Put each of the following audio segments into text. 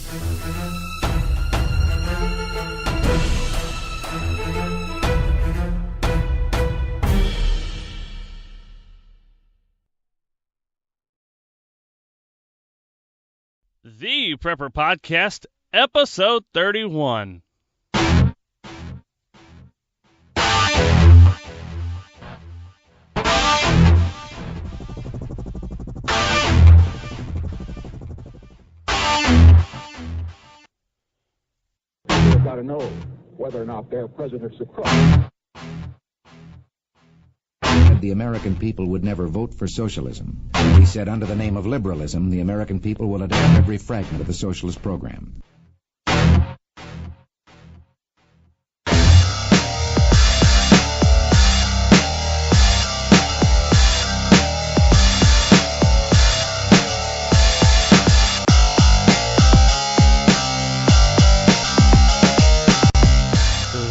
The Prepper Podcast, Episode 31. They've got to know whether or not their president's a crook. The American people would never vote for socialism. He said, under the name of liberalism, the American people will adopt every fragment of the socialist program.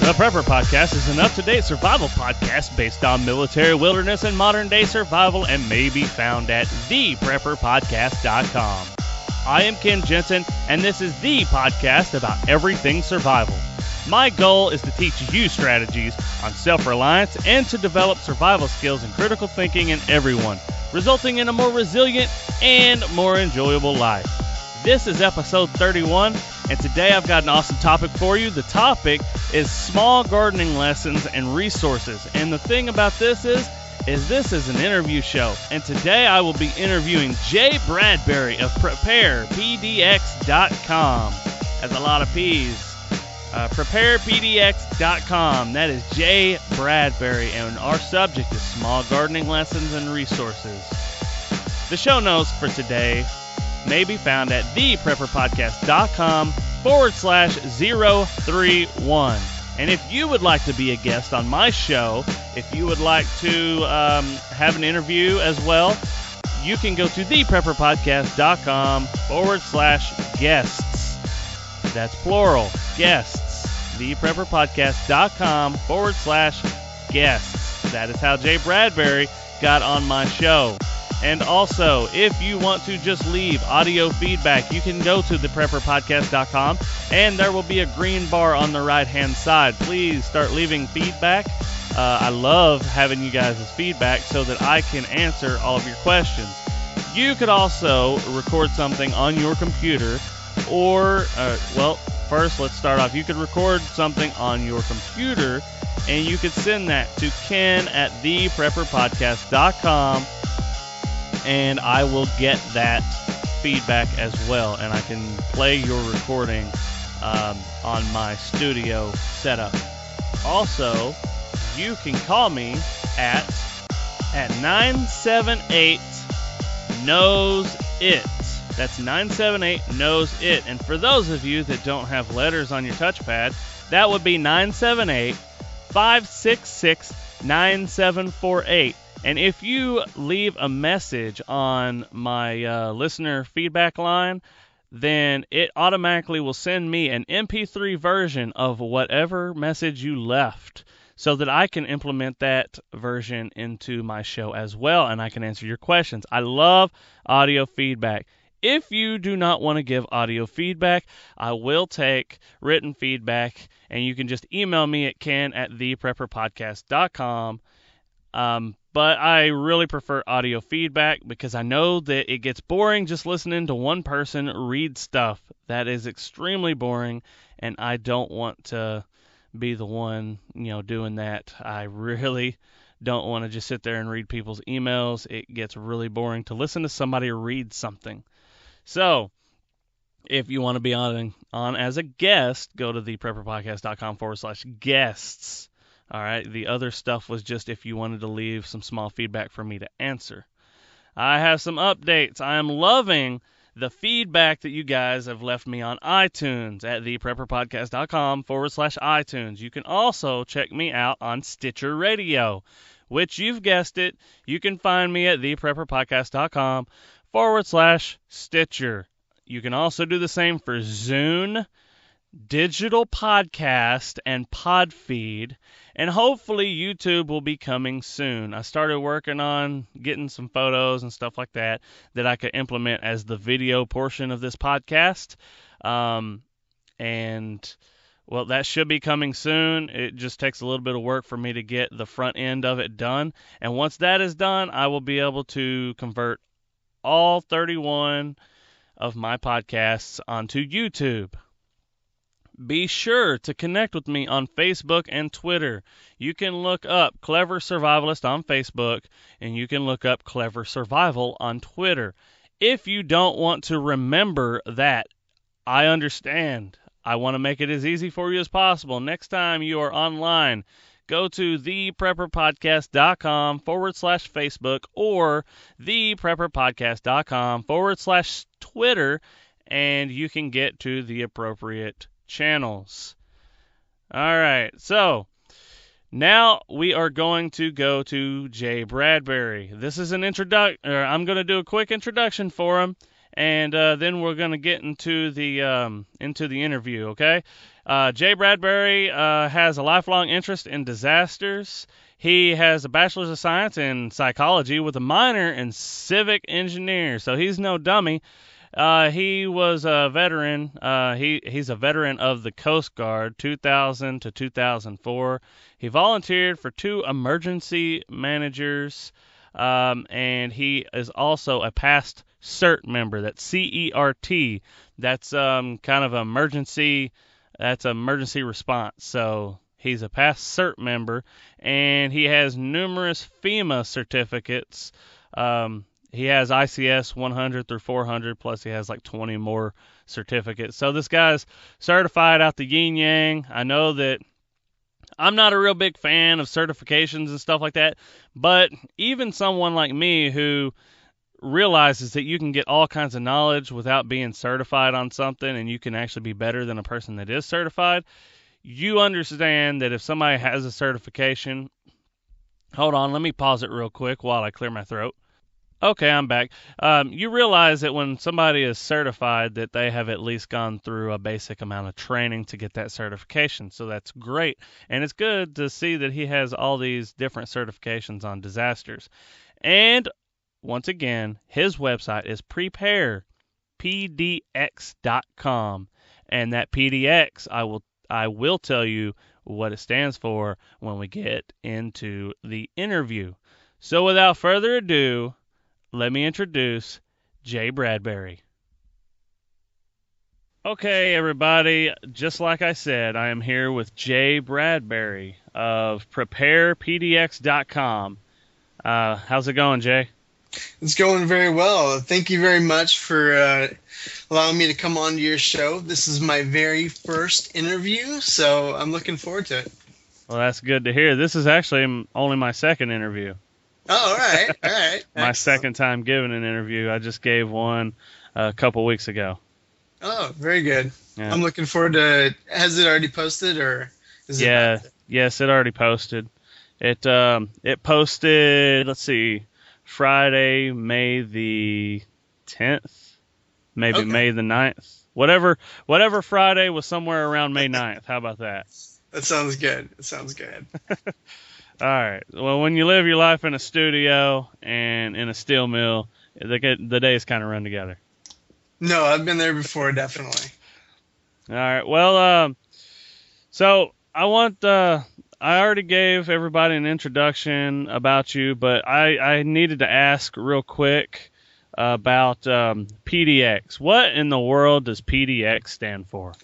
The Prepper Podcast is an up-to-date survival podcast based on military, wilderness, and modern-day survival and may be found at theprepperpodcast.com. I am Ken Jensen, and this is the podcast about everything survival. My goal is to teach you strategies on self-reliance and to develop survival skills and critical thinking in everyone, resulting in a more resilient and more enjoyable life. This is episode 31, and today I've got an awesome topic for you. The topic is small gardening lessons and resources. And the thing about this is this is an interview show. And today I will be interviewing Jay Bradbury of PreparePDX.com. That's a lot of P's. PreparePDX.com. That is Jay Bradbury, and our subject is small gardening lessons and resources. The show notes for today may be found at theprepperpodcast.com/031. And if you would like to be a guest on my show, if you would like to have an interview as well, you can go to theprepperpodcast.com/guests. That's plural, guests. Theprepperpodcast.com/guests. That is how Jay Bradbury got on my show. And also, if you want to just leave audio feedback, you can go to theprepperpodcast.com, and there will be a green bar on the right-hand side. Please start leaving feedback. I love having you guys' feedback so that I can answer all of your questions. You could also record something on your computer, or, first let's start off. You could record something on your computer, and you could send that to Ken at theprepperpodcast.com. And I will get that feedback as well, and I can play your recording on my studio setup. Also, you can call me at 978-KNOWS-IT. That's 978-KNOWS-IT. And for those of you that don't have letters on your touchpad, that would be 978-566-9748. And if you leave a message on my listener feedback line, then it automatically will send me an MP3 version of whatever message you left so that I can implement that version into my show as well, and I can answer your questions. I love audio feedback. If you do not want to give audio feedback, I will take written feedback, and you can just email me at ken@theprepperpodcast.com. But I really prefer audio feedback because I know that it gets boring just listening to one person read stuff. That is extremely boring, and I don't want to be the one, doing that. I really don't want to just sit there and read people's emails. It gets really boring to listen to somebody read something. So, if you want to be on as a guest, go to theprepperpodcast.com/guests. All right, the other stuff was just if you wanted to leave some small feedback for me to answer. I have some updates. I am loving the feedback that you guys have left me on iTunes at theprepperpodcast.com/iTunes. You can also check me out on Stitcher Radio, which you've guessed it, you can find me at theprepperpodcast.com/Stitcher. You can also do the same for Zune, Digital Podcast, and Podfeed, and hopefully YouTube will be coming soon. I started working on getting some photos and stuff like that I could implement as the video portion of this podcast. And well, that should be coming soon. It just takes a little bit of work for me to get the front end of it done. And once that is done, I will be able to convert all 31 of my podcasts onto YouTube. Be sure to connect with me on Facebook and Twitter. You can look up Clever Survivalist on Facebook, and you can look up Clever Survival on Twitter. If you don't want to remember that, I understand. I want to make it as easy for you as possible. Next time you are online, go to theprepperpodcast.com/Facebook or theprepperpodcast.com/Twitter, and you can get to the appropriate channels. All right, so now we are going to go to Jay Bradbury. This is an introduction. I'm going to do a quick introduction for him, and then we're going to get into the interview. Okay, Jay Bradbury has a lifelong interest in disasters. He has a bachelor's of science in psychology with a minor in civic engineer, so he's no dummy. He was a veteran. He's a veteran of the Coast Guard, 2000 to 2004. He volunteered for 2 emergency managers, and he is also a past CERT member. That's CERT. That's kind of emergency. That's emergency response. So he's a past CERT member, and he has numerous FEMA certificates. He has ICS 100 through 400, plus he has like 20 more certificates. So this guy's certified out the yin yang. I know that I'm not a real big fan of certifications and stuff like that, but even someone like me who realizes that you can get all kinds of knowledge without being certified on something, and you can actually be better than a person that is certified, you understand that if somebody has a certification... Hold on, let me pause it real quick while I clear my throat. Okay, I'm back. You realize that when somebody is certified that they have at least gone through a basic amount of training to get that certification. So that's great. And it's good to see that he has all these different certifications on disasters. And once again, his website is preparepdx.com. And that PDX, I will tell you what it stands for when we get into the interview. So without further ado, let me introduce Jay Bradbury. Okay, everybody, just like I said, I am here with Jay Bradbury of preparepdx.com. How's it going, Jay? It's going very well. Thank you very much for allowing me to come on to your show. This is my very first interview, so I'm looking forward to it. Well, that's good to hear. This is actually only my second interview. Oh, all right, all right. My second time giving an interview. I just gave one a couple weeks ago. Oh, very good. Yeah. I'm looking forward to. Has it already posted, or is it? Yeah, yes, it already posted. It posted. Let's see, Friday, May the 10th, maybe Okay. May the 9th. Whatever Friday was somewhere around May 9th. How about that? That sounds good. It sounds good. All right. Well, when you live your life in a studio and in a steel mill, the days kind of run together. No, I've been there before, definitely. All right. Well, so I already gave everybody an introduction about you, but I needed to ask real quick about PDX. What in the world does PDX stand for?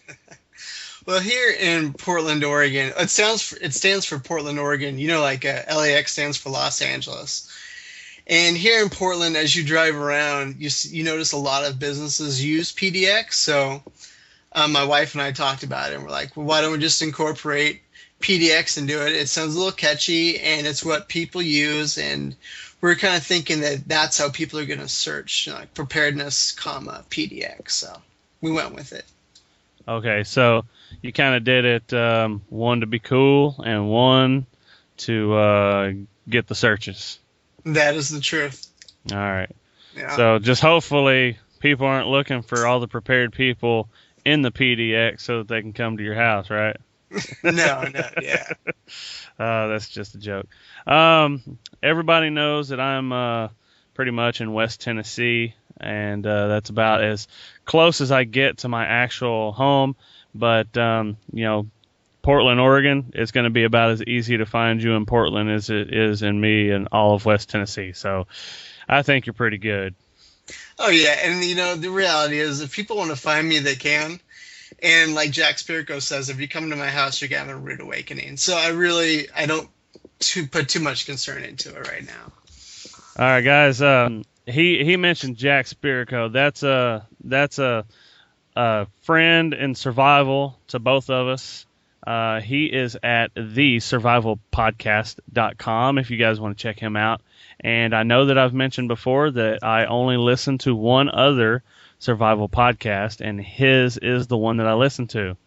Well, here in Portland, Oregon, it stands for Portland, Oregon. You know, like LAX stands for Los Angeles. And here in Portland, as you drive around, you notice a lot of businesses use PDX. So my wife and I talked about it, and we're like, well, why don't we just incorporate PDX and do it? It sounds a little catchy, and it's what people use. And we're kind of thinking that that's how people are going to search, like preparedness, PDX. So we went with it. Okay, so you kind of did it one to be cool and one to get the searches. That is the truth. All right. Yeah. So just hopefully people aren't looking for all the prepared people in the PDX so that they can come to your house, right? No, yeah. That's just a joke. Everybody knows that I'm pretty much in West Tennessee. and that's about as close as I get to my actual home. But Portland, Oregon, it's going to be about as easy to find you in Portland as it is in me and all of West Tennessee. So I think you're pretty good. Oh, yeah. And, the reality is if people want to find me, they can. And like Jack Spirko says, if you come to my house, you're going to have a rude awakening. So I don't put too much concern into it right now. All right, guys. He mentioned Jack Spirko. That's a friend in survival to both of us. He is at thesurvivalpodcast.com if you guys want to check him out. And I know that I've mentioned before that I only listen to one other survival podcast, and his is the one that I listen to.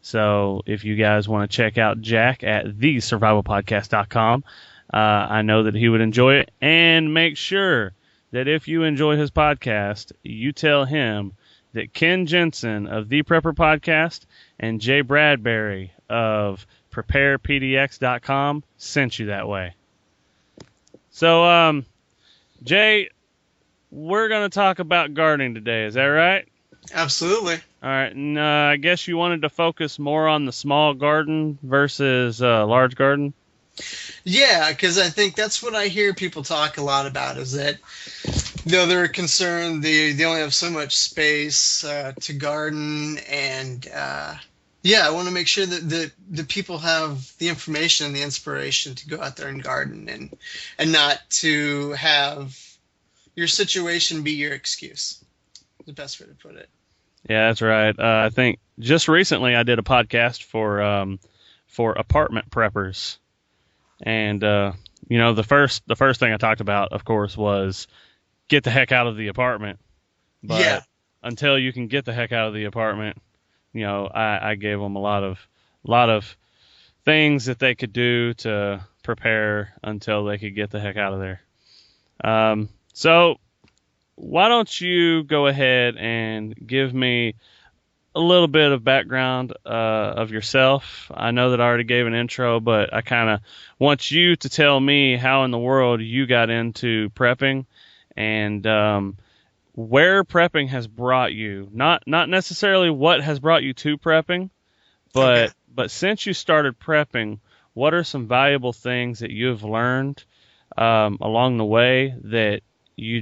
So if you guys want to check out Jack at thesurvivalpodcast.com, I know that he would enjoy it. And make sure that if you enjoy his podcast, you tell him that Ken Jensen of The Prepper Podcast and Jay Bradbury of PreparePDX.com sent you that way. So, Jay, we're going to talk about gardening today. Is that right? Absolutely. All right. And I guess you wanted to focus more on the small garden versus large garden? Yeah, because I think that's what I hear people talk a lot about is that they're concerned they only have so much space to garden, and I want to make sure that the people have the information and the inspiration to go out there and garden, and not to have your situation be your excuse. The best way to put it. Yeah, that's right. I think just recently I did a podcast for apartment preppers, and the first thing I talked about, of course, was get the heck out of the apartment. But until you can get the heck out of the apartment, I gave them a lot of things that they could do to prepare until they could get the heck out of there. So why don't you go ahead and give me a little bit of background of yourself? I know that I already gave an intro, but I kind of want you to tell me how in the world you got into prepping and where prepping has brought you. Not necessarily what has brought you to prepping, but since you started prepping, what are some valuable things that you have learned along the way that you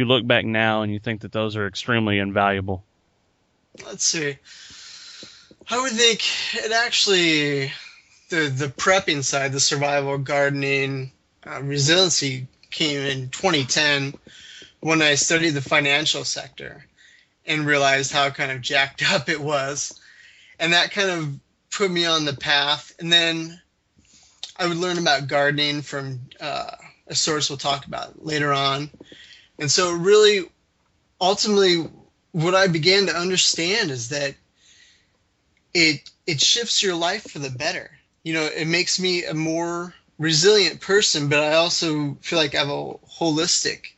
look back now and you think that those are extremely invaluable? Let's see. I would think it actually, the prepping side, the survival, gardening, resiliency came in 2010 when I studied the financial sector and realized how kind of jacked up it was. And that kind of put me on the path. And then I would learn about gardening from a source we'll talk about later on. And so really, ultimately, what I began to understand is that it shifts your life for the better. It makes me a more resilient person, but I also feel like I have a holistic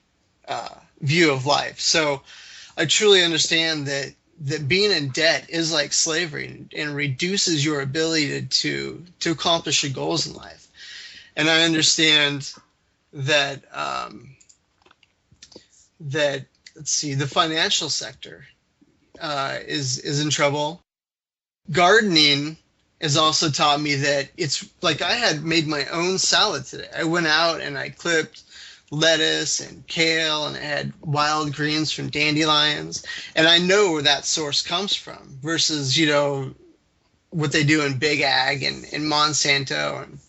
view of life. So I truly understand that being in debt is like slavery and reduces your ability to accomplish your goals in life. And I understand that let's see, the financial sector is in trouble. Gardening has also taught me that it's like I had made my own salad today. I went out and I clipped lettuce and kale, and I had wild greens from dandelions, and I know where that source comes from versus what they do in big ag and in Monsanto. And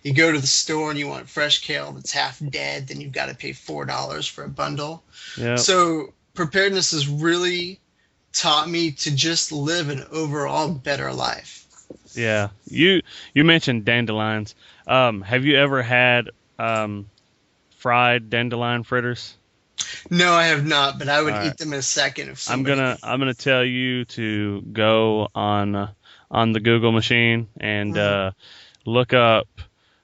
you go to the store and you want fresh kale that's half dead, then you've got to pay $4 for a bundle. Yep. So preparedness has really taught me to just live an overall better life. Yeah. You mentioned dandelions. Have you ever had fried dandelion fritters? No, I have not, but I would eat them in a second. If I'm gonna tell you to go on the Google machine and look up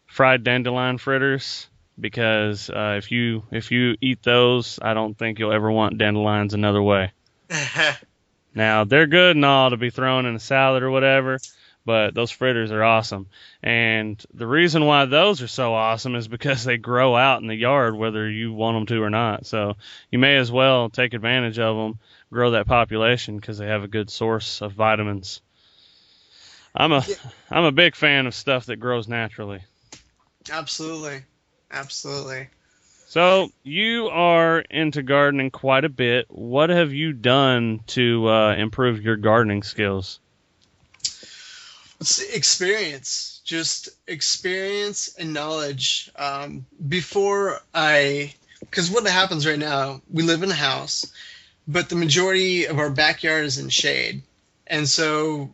fried dandelion fritters, because if you eat those, I don't think you'll ever want dandelions another way. Now, they're good and all to be thrown in a salad or whatever, but those fritters are awesome. And the reason why those are so awesome is because they grow out in the yard whether you want them to or not. So you may as well take advantage of them, grow that population, because they have a good source of vitamins. I'm a big fan of stuff that grows naturally. Absolutely. Absolutely. So you are into gardening quite a bit. What have you done to improve your gardening skills? It's experience, just experience and knowledge. Because what happens right now, we live in a house, but the majority of our backyard is in shade. And so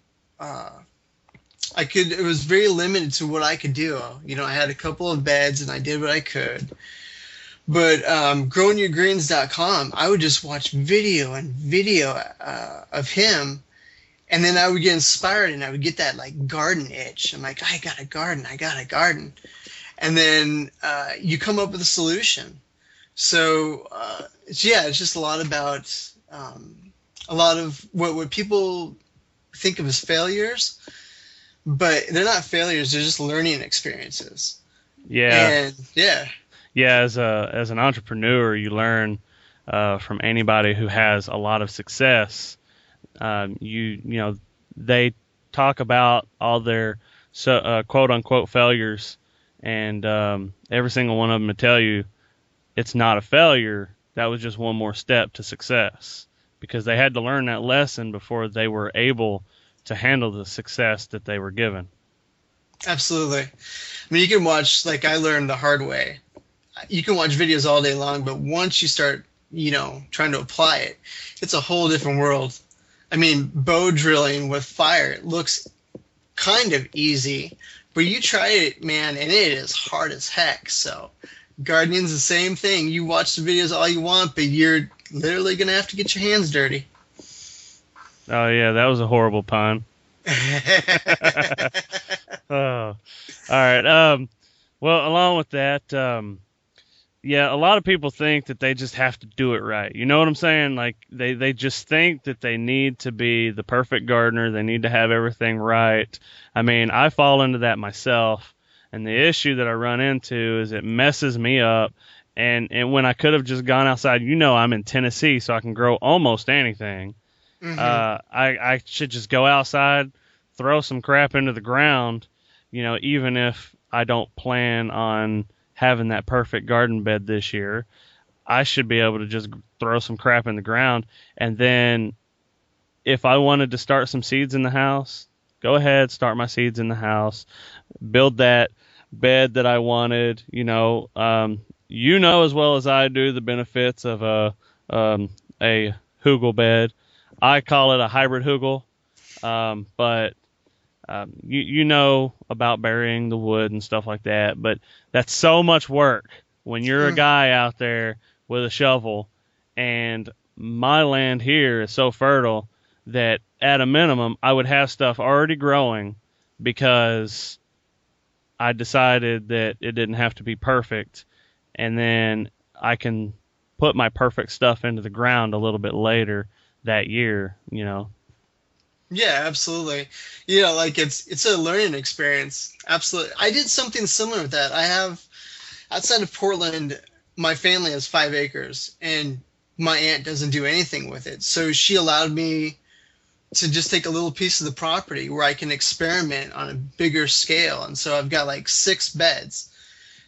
it was very limited to what I could do. I had a couple of beds and I did what I could. But growingyourgreens.com, I would just watch video of him, and then I would get inspired and I would get that like garden itch. I'm like, I got a garden. And then you come up with a solution. So it's just a lot about a lot of what people think of as failures, but they're not failures. They're just learning experiences. Yeah. And yeah, as an entrepreneur, you learn from anybody who has a lot of success. They talk about all their quote unquote failures, and every single one of them will tell you it's not a failure. That was just one more step to success, because they had to learn that lesson before they were able to handle the success that they were given. Absolutely. I mean, you can watch, like I learned the hard way. You can watch videos all day long, but once you start, trying to apply it, it's a whole different world. I mean, bow drilling with fire, it looks kind of easy, but you try it, man, and it is hard as heck. So gardening's the same thing. You watch the videos all you want, but you're literally going to have to get your hands dirty. Oh, yeah, that was a horrible pun. Oh, all right. Well, along with that, a lot of people think that they just have to do it right. You know what I'm saying? Like they just think that they need to be the perfect gardener. They need to have everything right. I mean, I fall into that myself, and the issue that I run into is it messes me up. And when I could have just gone outside, I'm in Tennessee, so I can grow almost anything. Mm-hmm. I should just go outside, throw some crap into the ground, even if I don't plan on having that perfect garden bed this year. I should be able to just throw some crap in the ground. And then if I wanted to start some seeds in the house, go ahead, start my seeds in the house, build that bed that I wanted. As well as I do the benefits of a hugel bed. I call it a hybrid hugel, but you know about burying the wood and stuff like that, but that's so much work when you're a guy out there with a shovel. And my land here is so fertile that at a minimum I would have stuff already growing, because I decided that it didn't have to be perfect, and then I can put my perfect stuff into the ground a little bit later that year. Yeah, absolutely. It's a learning experience. Absolutely. I did something similar with that. I have, outside of Portland, my family has 5 acres, and my aunt doesn't do anything with it. So she allowed me to just take a little piece of the property where I can experiment on a bigger scale. And so I've got like 6 beds.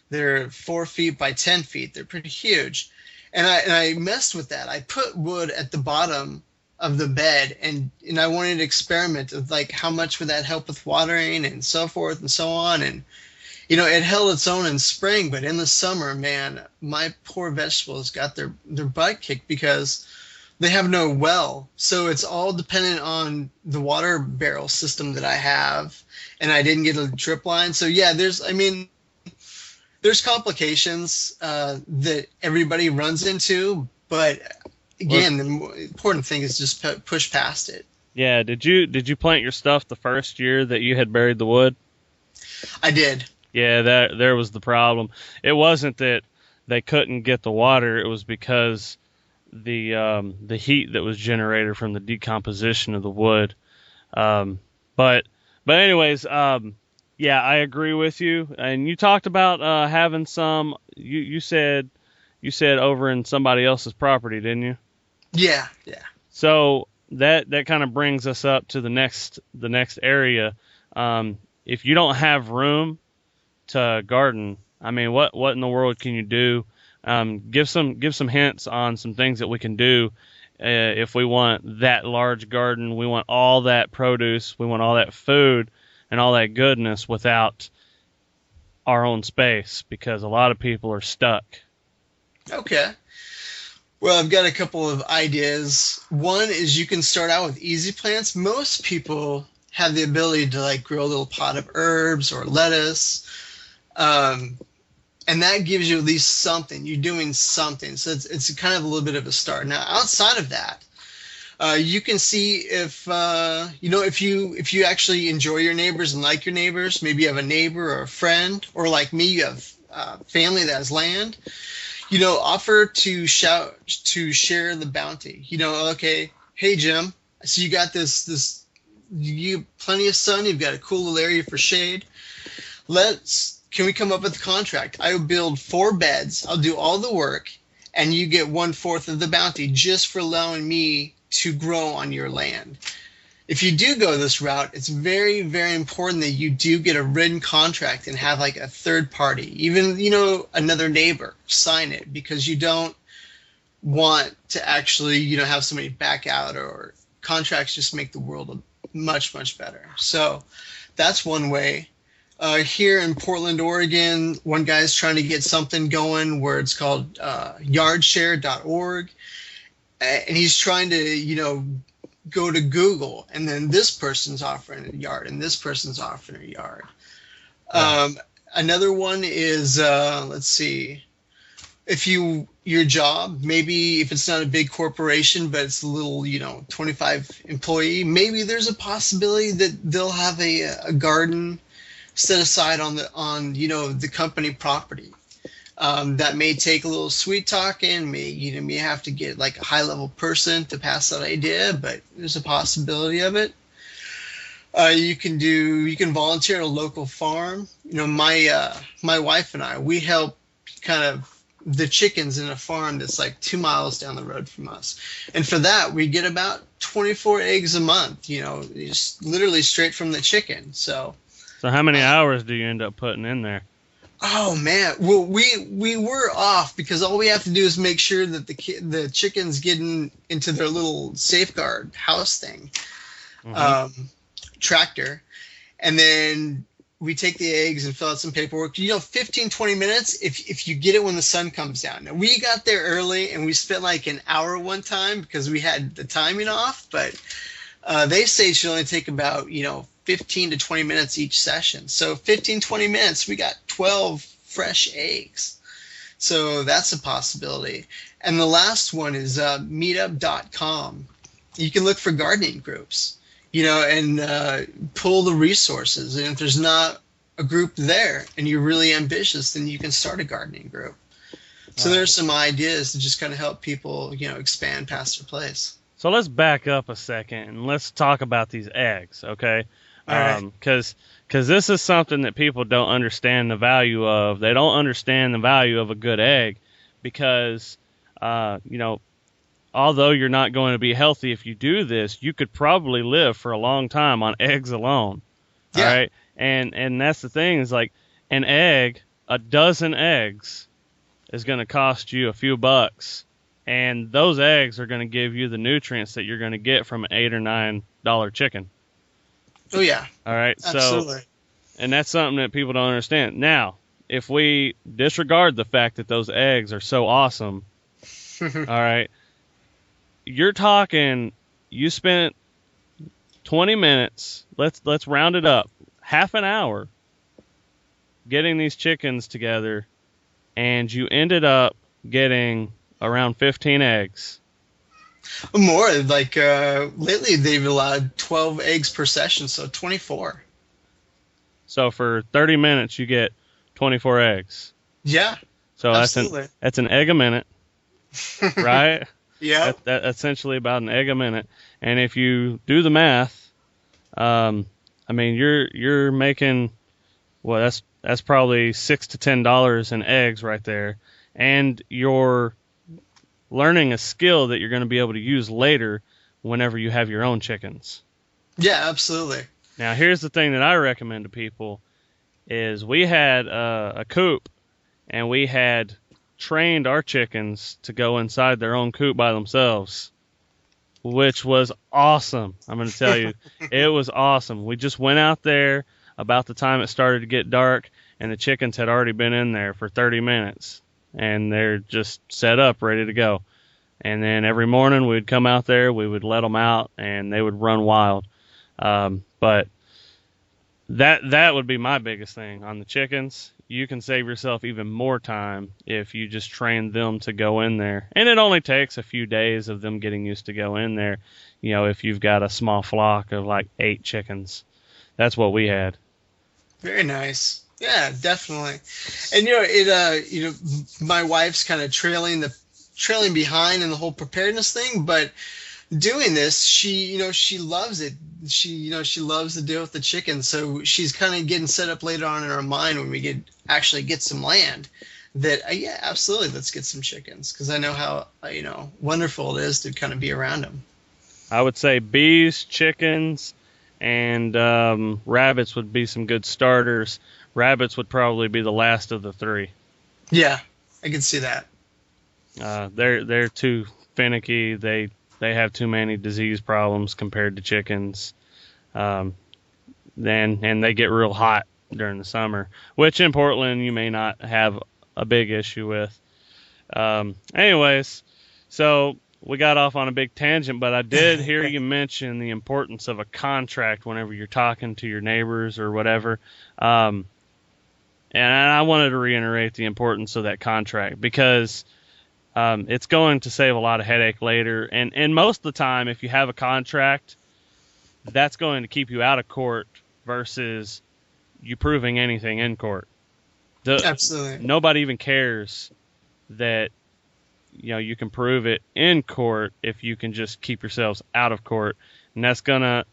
They're 4 feet by 10 feet. They're pretty huge. And I messed with that. I put wood at the bottom of the bed, and I wanted to experiment with like how much would that help with watering and so forth and so on. And it held its own in spring, but in the summer, man, my poor vegetables got their butt kicked because they have no well. So it's all dependent on the water barrel system that I have, and I didn't get a drip line. So yeah, there's complications that everybody runs into, but again, the important thing is just push past it. Yeah. Did you plant your stuff the first year that you had buried the wood? I did. Yeah, there was the problem. It wasn't that they couldn't get the water. It was because the heat that was generated from the decomposition of the wood. But But anyways, yeah, I agree with you. And you talked about having some. You said over in somebody else's property, didn't you? Yeah. So that kind of brings us up to the next area. If you don't have room to garden, I mean, what in the world can you do? Give some hints on some things that we can do if we want that large garden. We want all that produce. We want all that food and all that goodness without our own space, because a lot of people are stuck. Okay. Well, I've got a couple of ideas. One is you can start out with easy plants. Most people have the ability to like grow a little pot of herbs or lettuce. And that gives you at least something. You're doing something. So it's kind of a little bit of a start. Now, outside of that, you can see if you actually enjoy your neighbors and like your neighbors. Maybe you have a neighbor or a friend, or like me, you have family that has land. Offer to share the bounty. Okay, hey Jim, I see you got this. You have plenty of sun. You've got a cool little area for shade. Can we come up with a contract? I will build 4 beds. I'll do all the work, and you get 1/4 of the bounty just for allowing me to grow on your land. If you do go this route, it's very, very important that you do get a written contract and have like a third party, even, another neighbor, sign it, because you don't want to actually, have somebody back out, or contracts just make the world much, much better. So that's one way. Here in Portland, Oregon, one guy's trying to get something going where it's called yardshare.org. And he's trying to, go to Google, and then this person's offering a yard, and this person's offering a yard. Another one is, let's see, if your job, maybe if it's not a big corporation, but it's a little, 25 employee, maybe there's a possibility that they'll have a garden set aside on the company property. That may take a little sweet talking. You may have to get like a high level person to pass that idea, but there's a possibility of it. You can volunteer at a local farm. My wife and I, we help kind of the chickens in a farm that's like 2 miles down the road from us, and for that we get about 24 eggs a month. Just literally straight from the chicken. So how many hours do you end up putting in there? Oh man, well we were off because all we have to do is make sure that the chickens getting into their little safeguard house thing, tractor, and then we take the eggs and fill out some paperwork. 15-20 minutes if you get it when the sun comes down. Now we got there early and we spent like an hour one time because we had the timing off, but they say it should only take about 15 to 20 minutes each session. So 15-20 minutes, we got 12 fresh eggs. So that's a possibility. And the last one is meetup.com. You can look for gardening groups, and pull the resources. And if there's not a group there and you're really ambitious, then you can start a gardening group. So there's some ideas to just kind of help people, expand past their place. So let's back up a second and let's talk about these eggs, okay? Because this is something that people don't understand the value of. They don't understand the value of a good egg because, although you're not going to be healthy if you do this, you could probably live for a long time on eggs alone. Yeah. All right? And that's the thing is like an egg, a dozen eggs is going to cost you a few bucks. And those eggs are going to give you the nutrients that you're going to get from an $8 or $9 chicken. Oh, yeah. All right. Absolutely. So, and that's something that people don't understand. Now, if we disregard the fact that those eggs are so awesome, all right, you're talking, you spent 20 minutes, let's round it up, half an hour getting these chickens together, and you ended up getting around 15 eggs. More, like lately they've allowed 12 eggs per session, so 24. So for 30 minutes you get 24 eggs. Yeah. So absolutely. That's an egg a minute, right? Yeah. That's essentially about an egg a minute. And if you do the math, a I mean, you're making, well, that's probably $6 to $10 in eggs right there, and you're learning a skill that you're going to be able to use later whenever you have your own chickens. Yeah, absolutely. Now, here's the thing that I recommend to people is we had a coop, and we had trained our chickens to go inside their own coop by themselves, which was awesome. I'm going to tell you, it was awesome. We just went out there about the time it started to get dark, and the chickens had already been in there for 30 minutes, and they're just set up, ready to go. And then every morning we would come out there, we would let them out, and they would run wild. But that would be my biggest thing on the chickens. You can save yourself even more time if you just train them to go in there. And it only takes a few days of them getting used to go in there, you know, if you've got a small flock of like 8 chickens. That's what we had. Very nice. Yeah, definitely. And my wife's kind of trailing behind in the whole preparedness thing, but doing this, she loves it. She loves to deal with the chickens. So she's kind of getting set up later on in our mind when we actually get some land that, yeah, absolutely, let's get some chickens, because I know how, wonderful it is to kind of be around them. I would say bees, chickens, and rabbits would be some good starters. Rabbits would probably be the last of the 3. Yeah, I can see that. They're too finicky. They have too many disease problems compared to chickens. And they get real hot during the summer, which in Portland you may not have a big issue with. Anyways, so we got off on a big tangent, but I did hear you mention the importance of a contract whenever you're talking to your neighbors or whatever. And I wanted to reiterate the importance of that contract, because it's going to save a lot of headache later. And most of the time, if you have a contract, that's going to keep you out of court versus you proving anything in court. Absolutely. Nobody even cares that, you can prove it in court if you can just keep yourselves out of court. And that's gonna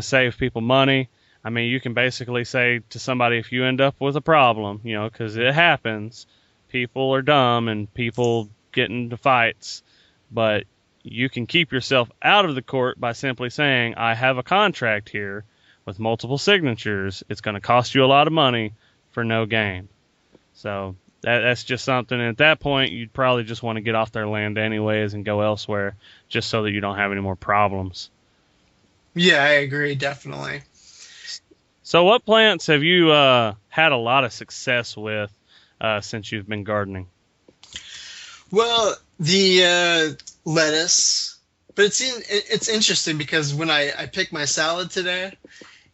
save people money. I mean, you can basically say to somebody, if you end up with a problem, because it happens, people are dumb and people get into fights, but you can keep yourself out of the court by simply saying, I have a contract here with multiple signatures. It's going to cost you a lot of money for no gain. So that's just something. At that point, you'd probably just want to get off their land anyways and go elsewhere, just so that you don't have any more problems. Yeah, I agree, definitely. So what plants have you had a lot of success with since you've been gardening? Well, the lettuce, but it's interesting because when I picked my salad today,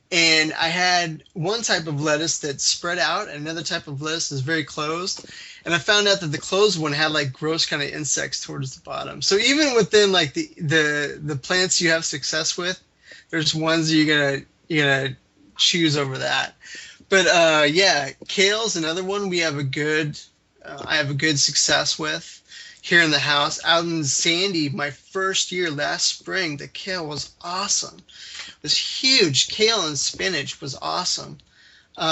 and I had one type of lettuce that spread out, and another type of lettuce is very closed, and I found out that the closed one had like gross kind of insects towards the bottom. So even within like the plants you have success with, there's ones you're gonna choose over that. But yeah, kale's another one we have I have a good success with here in the house. Out in Sandy, my first year last spring, the kale was awesome. It was huge. Kale and spinach was awesome.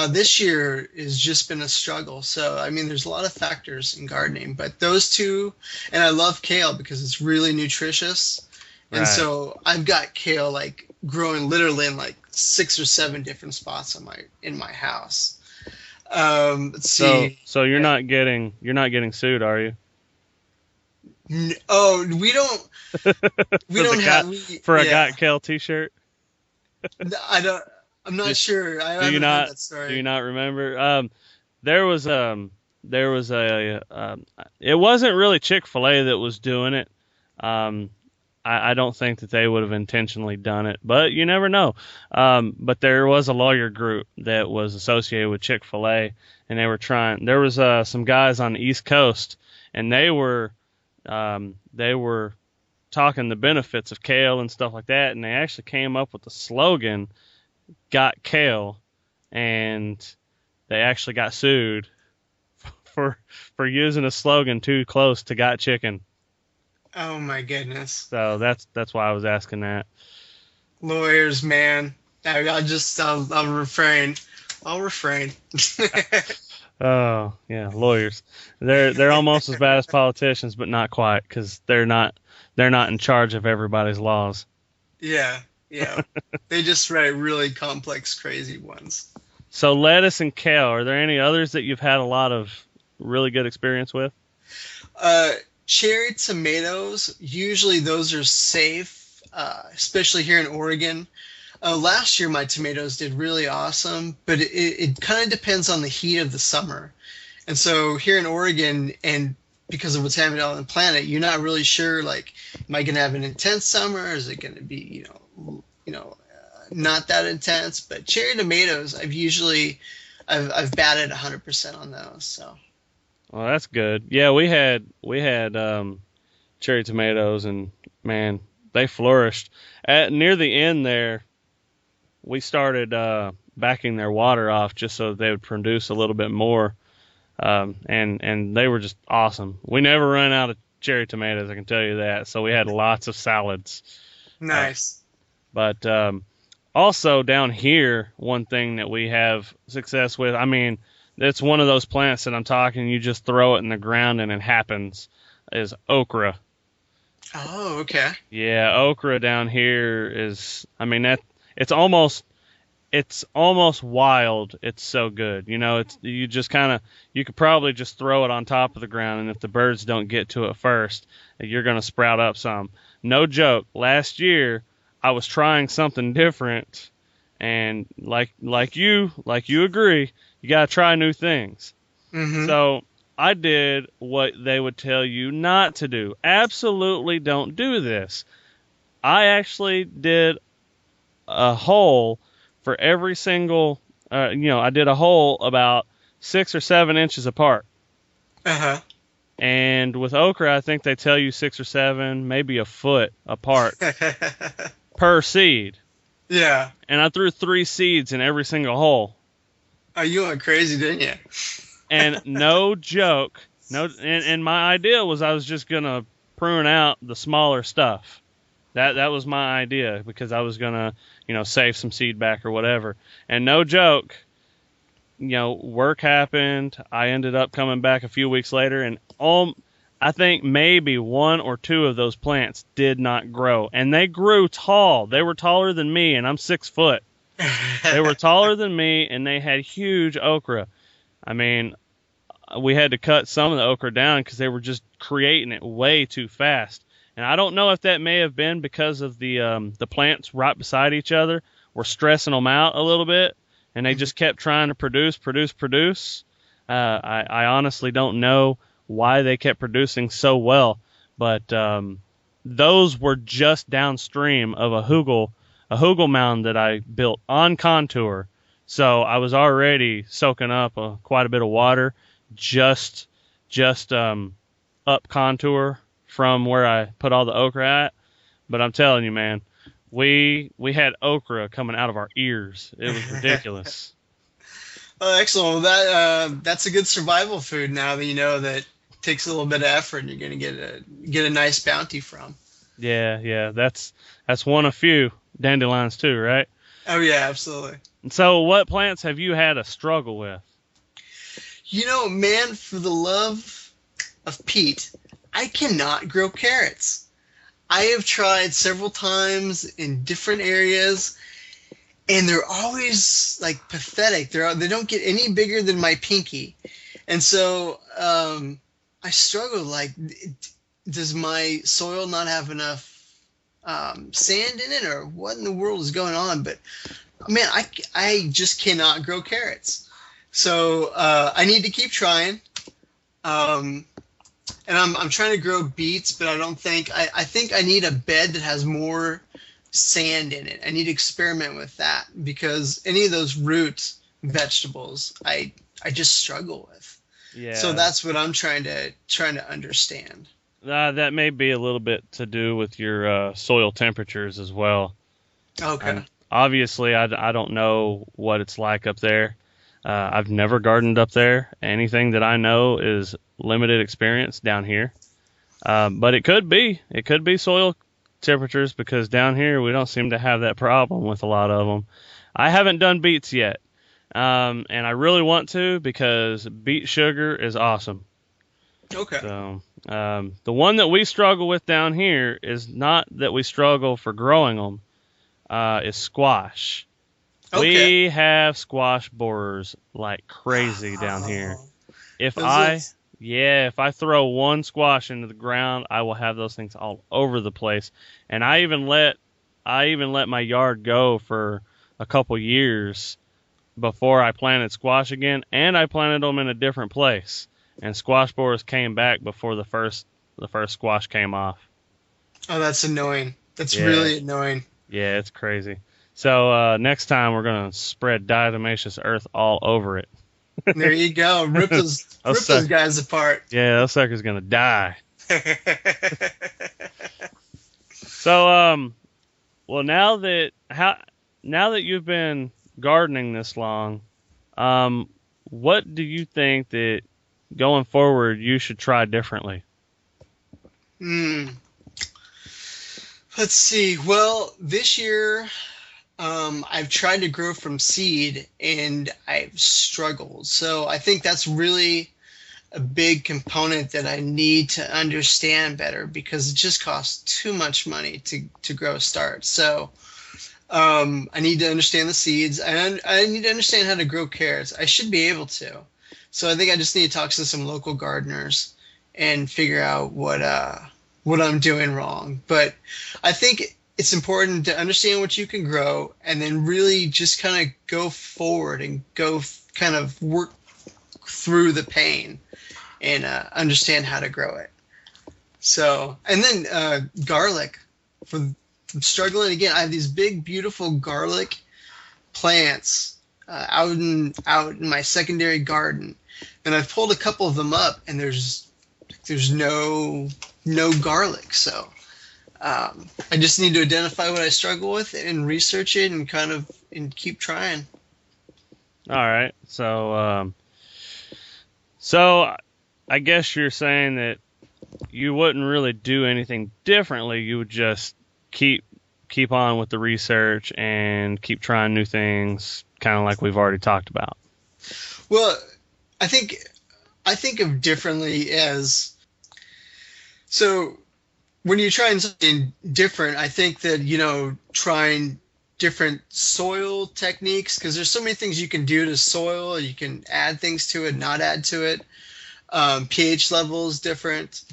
This year has just been a struggle. So, I mean, there's a lot of factors in gardening, but those two, and I love kale because it's really nutritious. And Right. So I've got kale like growing literally in like 6 or 7 different spots in my house. Let's see. So you're not getting sued, are you? Oh, we don't have for a Got Kale T-shirt. I'm not sure. I Do you haven't not? heard that story. Do you not remember? There was a. It wasn't really Chick-fil-A that was doing it. I don't think that they would have intentionally done it, but you never know. But there was a lawyer group that was associated with Chick-fil-A, and they were trying. There was some guys on the East Coast, and they were talking the benefits of kale and stuff like that, and they actually came up with the slogan, "Got Kale," and they actually got sued for using a slogan too close to "Got Chicken." Oh my goodness. So that's why I was asking that. Lawyers, man. I'll refrain. I'll refrain. Oh, yeah, lawyers. They're almost as bad as politicians, but not quite, because they're not in charge of everybody's laws. Yeah, yeah. They just write really complex, crazy ones. So lettuce and kale, are there any others that you've had a lot of really good experience with? Cherry tomatoes, usually those are safe, especially here in Oregon. Last year my tomatoes did really awesome, but it kind of depends on the heat of the summer. And so here in Oregon, and because of what's happening on the planet, you're not really sure, like, am I going to have an intense summer? Is it going to be, not that intense? But cherry tomatoes, I've batted 100% on those. So. Well, that's good. Yeah, we had cherry tomatoes, and man, they flourished. Near the end there, we started backing their water off just so that they would produce a little bit more, and they were just awesome. We never ran out of cherry tomatoes, I can tell you that. So we had lots of salads. Nice. But also down here, one thing that we have success with, I mean, it's one of those plants that I'm talking, you just throw it in the ground and it happens, is okra. Oh, okay. Yeah, okra down here is, I mean, it's almost wild. It's so good. You could probably just throw it on top of the ground, and if the birds don't get to it first, you're going to sprout up some. No joke. Last year, I was trying something different, and like you agree, you got to try new things. Mm-hmm. So I did what they would tell you not to do. Absolutely don't do this. I actually did a hole for every single, I did a hole about 6 or 7 inches apart. Uh-huh. And with okra, I think they tell you 6 or 7, maybe a foot apart per seed. Yeah. And I threw 3 seeds in every single hole. Oh, you went crazy, didn't you? And no joke, and my idea was I was just going to prune out the smaller stuff. That was my idea, because I was going to, save some seed back or whatever. And no joke, work happened. I ended up coming back a few weeks later, and I think maybe 1 or 2 of those plants did not grow. And they grew tall. They were taller than me, and I'm 6 foot. They were taller than me, and they had huge okra. I mean, we had to cut some of the okra down because they were just creating it way too fast. And I don't know if that may have been because of the plants right beside each other were stressing them out a little bit, and they just kept trying to produce. I honestly don't know why they kept producing so well, but those were just downstream of a hugel mound that I built on contour. So I was already soaking up quite a bit of water just up contour from where I put all the okra at. But I'm telling you, man, we had okra coming out of our ears. It was ridiculous. Oh, excellent. Well, that's a good survival food now that you know that it takes a little bit of effort and you're going to get a nice bounty from. Yeah, that's one of few. Dandelions too, right? Oh, yeah, absolutely. And so what plants have you had a struggle with? Man, for the love of Pete, I cannot grow carrots. I have tried several times in different areas, and they're always like pathetic. They don't get any bigger than my pinky. And so I struggle, like, does my soil not have enough sand in it, or what in the world is going on? But man, I just cannot grow carrots. So I need to keep trying. And I'm trying to grow beets, but I don't think I think I need a bed that has more sand in it. I need to experiment with that, because any of those root vegetables I just struggle with. Yeah. So that's what I'm trying to understand. That may be a little bit to do with your soil temperatures as well. Okay. Obviously, I don't know what it's like up there. I've never gardened up there. Anything that I know is limited experience down here. But it could be soil temperatures, because down here we don't seem to have that problem with a lot of them. I haven't done beets yet, and I really want to, because beet sugar is awesome. Okay. So the one that we struggle with down here is not that we struggle for growing them, is squash. Okay. We have squash borers like crazy down here. If Those if I throw one squash into the ground, I will have those things all over the place. And I even let my yard go for a couple years before I planted squash again, and I planted them in a different place. And squash borers came back before the first squash came off. Oh, that's annoying. That's really annoying. Yeah, it's crazy. So next time we're gonna spread diatomaceous earth all over it. There you go. Rip those guys apart. Yeah, that sucker's gonna die. So well, now that you've been gardening this long, what do you think that going forward you should try differently? Let's see. Well, this year I've tried to grow from seed and I've struggled. So I think that's really a big component that I need to understand better, because it just costs too much money to grow a start. So I need to understand the seeds, and I need to understand how to grow carrots. I should be able to. So I think I just need to talk to some local gardeners and figure out what I'm doing wrong. But I think it's important to understand what you can grow, and then really just kind of go forward and go kind of work through the pain and understand how to grow it. So, and then garlic. From struggling again, I have these big, beautiful garlic plants out in my secondary garden, and I've pulled a couple of them up, and there's no garlic. So I just need to identify what I struggle with and research it and and keep trying. All right. So I guess you're saying that you wouldn't really do anything differently. You would just keep on with the research and keep trying new things, kind of like we've already talked about. Well, I think of differently as, so when you're trying something different, I think that, trying different soil techniques, because there's so many things you can do to soil. You can add things to it, not add to it. pH level is different.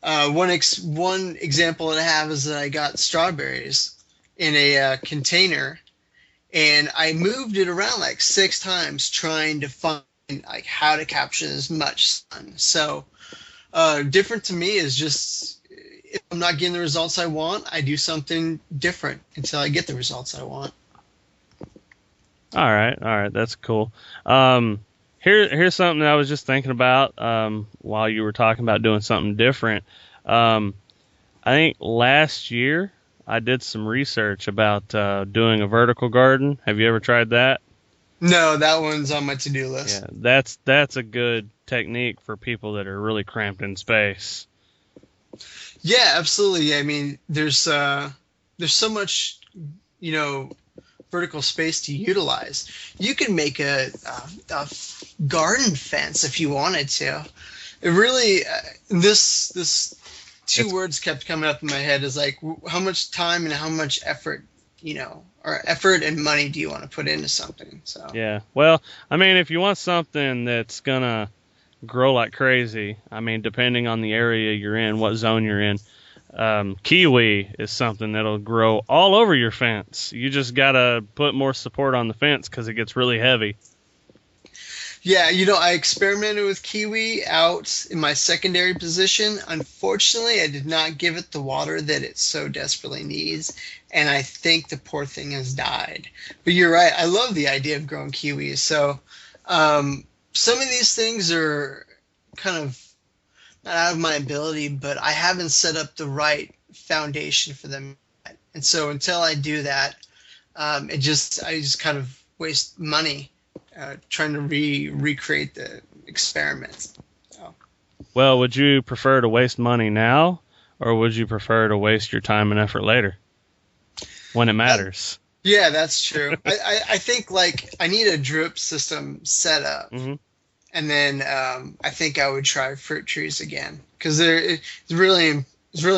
One example that I have is that I got strawberries in a container, and I moved it around like 6 times trying to find like how to capture as much sun. So different to me is just, if I'm not getting the results I want, I do something different until I get the results I want. All right, that's cool. Here's something that I was just thinking about while you were talking about doing something different. I think last year I did some research about doing a vertical garden. Have you ever tried that? No, that one's on my to-do list. Yeah, that's a good technique for people that are really cramped in space. Yeah, absolutely. I mean, there's so much, vertical space to utilize. You can make a garden fence if you wanted to. It really, this two words kept coming up in my head, is like, how much time and how much effort, or effort and money do you want to put into something? So yeah, well, I mean, if you want something that's gonna grow like crazy, I mean, depending on the area you're in, what zone you're in, kiwi is something that'll grow all over your fence. You just gotta put more support on the fence because it gets really heavy. Yeah, I experimented with kiwi out in my secondary position. Unfortunately, I did not give it the water that it so desperately needs, and I think the poor thing has died. But you're right, I love the idea of growing kiwis. So some of these things are kind of not out of my ability, but I haven't set up the right foundation for them yet. And so until I do that, I just kind of waste money trying to recreate the experiment. So. Well, would you prefer to waste money now or would you prefer to waste your time and effort later when it matters? Yeah, that's true. I think like I need a drip system set up, Mm-hmm. and then I think I would try fruit trees again because it's really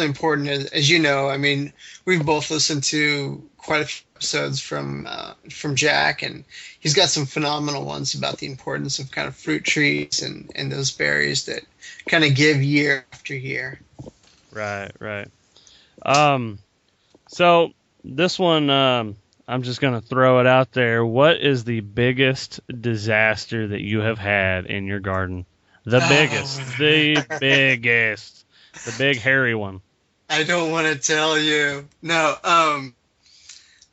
important. As you know, I mean, we've both listened to quite a few episodes from Jack, and he's got some phenomenal ones about the importance of kind of fruit trees and those berries that kind of give year after year. Right. So this one, I'm just going to throw it out there. What is the biggest disaster that you have had in your garden? The biggest. The big hairy one. I don't want to tell you. No,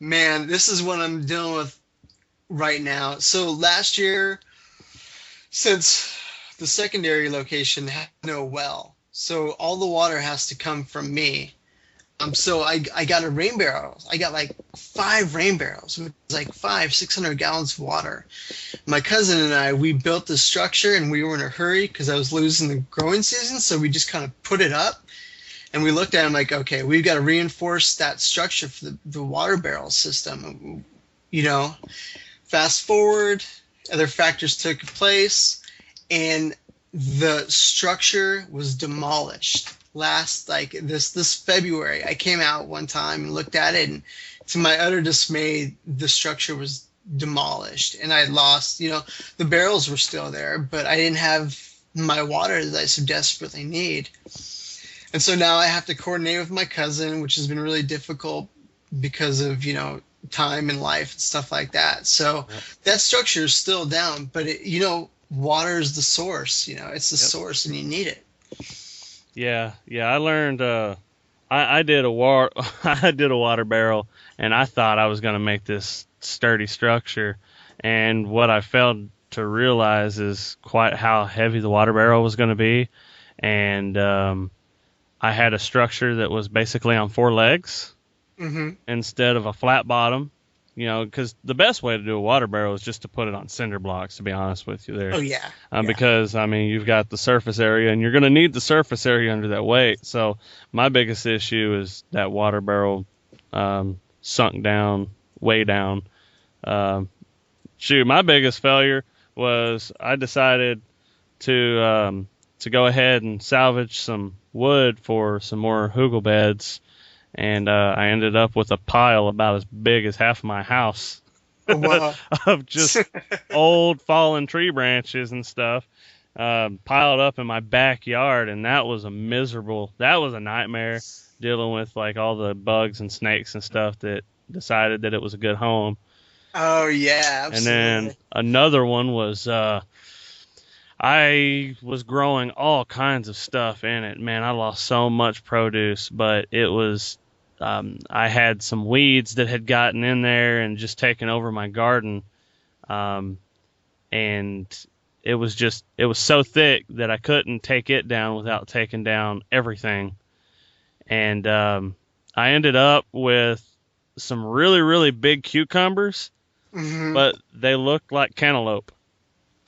man, this is what I'm dealing with right now. So last year, since the secondary location had no well, so all the water has to come from me. So I got a rain barrel. I got like 5 rain barrels, which is like 600 gallons of water. My cousin and I, we built this structure, and we were in a hurry because I was losing the growing season. So we just kind of put it up, and we looked at it like, okay, we've got to reinforce that structure for the water barrel system. You know, fast forward, other factors took place, and the structure was demolished. This February, I came out one time and looked at it, and to my utter dismay, the structure was demolished, and I had lost, the barrels were still there, but I didn't have my water that I so desperately need. And so now I have to coordinate with my cousin, which has been really difficult because of, time and life and stuff like that. So that structure is still down, but water is the source, it's the source, and you need it. Yeah. I learned. I did a water barrel, and I thought I was going to make this sturdy structure. And what I failed to realize is quite how heavy the water barrel was going to be. And I had a structure that was basically on 4 legs instead of a flat bottom. Because the best way to do a water barrel is just to put it on cinder blocks, to be honest with you there. Oh, yeah. Because, you've got the surface area, and you're going to need the surface area under that weight. So my biggest issue is that water barrel sunk down, way down. My biggest failure was I decided to go ahead and salvage some wood for some more hugel beds. And I ended up with a pile about as big as half of my house of just old fallen tree branches and stuff piled up in my backyard. And that was a nightmare dealing with like all the bugs and snakes and stuff that decided that it was a good home. Oh, yeah, absolutely. And then another one was I was growing all kinds of stuff in it. Man, I lost so much produce, but it was I had some weeds that had gotten in there and just taken over my garden. And it was so thick that I couldn't take it down without taking down everything. And I ended up with some really, really big cucumbers, but they looked like cantaloupe.